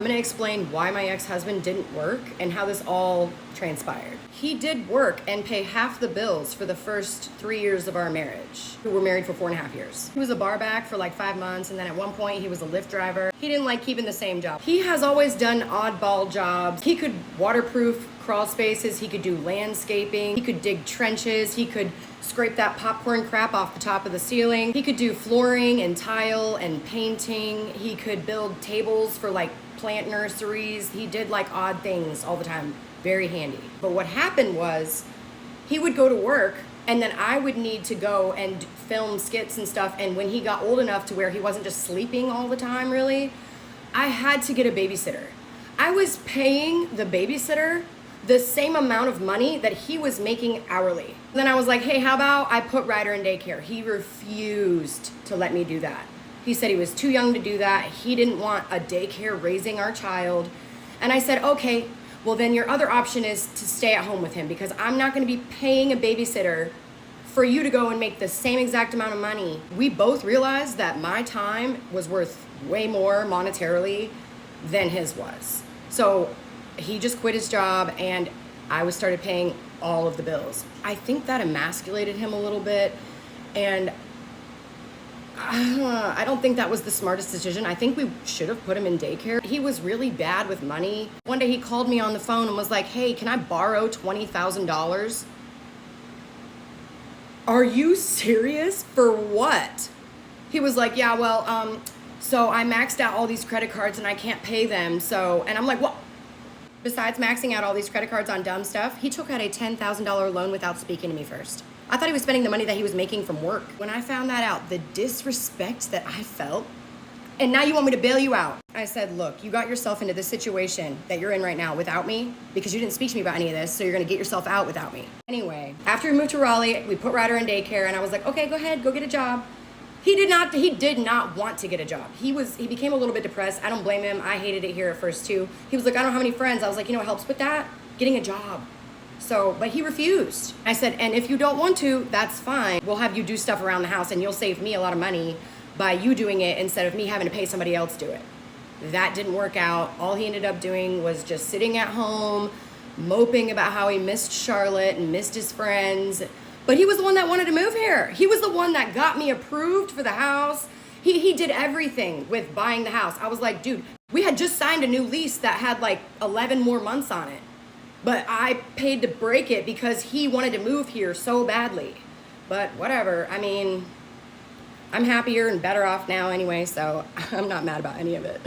I'm gonna explain why my ex-husband didn't work and how this all transpired. He did work and pay half the bills for the first 3 years of our marriage. We were married for 4.5 years. He was a bar back for like 5 months, and then at one point he was a Lyft driver. He didn't like keeping the same job. He has always done oddball jobs. He could waterproof crawl spaces, he could do landscaping, he could dig trenches, he could scrape that popcorn crap off the top of the ceiling. He could do flooring and tile and painting. He could build tables for like plant nurseries. He did like odd things all the time. Very handy. But what happened was he would go to work and then I would need to go and film skits and stuff. And when he got old enough to where he wasn't just sleeping all the time, really, I had to get a babysitter. I was paying the babysitter the same amount of money that he was making hourly. Then I was like, hey, how about I put Ryder in daycare? He refused to let me do that. He said he was too young to do that. He didn't want a daycare raising our child. And I said, okay, well then your other option is to stay at home with him, because I'm not gonna be paying a babysitter for you to go and make the same exact amount of money. We both realized that my time was worth way more monetarily than his was. So he just quit his job and I started paying all of the bills. I think that emasculated him a little bit, and I don't think that was the smartest decision. I think we should have put him in daycare. He was really bad with money. One day he called me on the phone and was like, hey, can I borrow $20,000? Are you serious? For what? He was like, yeah, well, so I maxed out all these credit cards and I can't pay them. So, and I'm like, what? Besides maxing out all these credit cards on dumb stuff, he took out a $10,000 loan without speaking to me first. I thought he was spending the money that he was making from work. When I found that out, the disrespect that I felt, and now you want me to bail you out. I said, look, you got yourself into this situation that you're in right now without me because you didn't speak to me about any of this, so you're gonna get yourself out without me. Anyway, after we moved to Raleigh, we put Ryder in daycare, and I was like, okay, go ahead, go get a job. He did not want to get a job. He became a little bit depressed. I don't blame him. I hated it here at first too. He was like, I don't have any friends. I was like, you know what helps with that? Getting a job. So, but he refused. I said, and if you don't want to, that's fine. We'll have you do stuff around the house and you'll save me a lot of money by you doing it instead of me having to pay somebody else to do it. That didn't work out. All he ended up doing was just sitting at home, moping about how he missed Charlotte and missed his friends. But he was the one that wanted to move here. He was the one that got me approved for the house. He did everything with buying the house. I was like, dude, we had just signed a new lease that had like 11 more months on it. But I paid to break it because he wanted to move here so badly. But whatever, I mean, I'm happier and better off now anyway, so I'm not mad about any of it.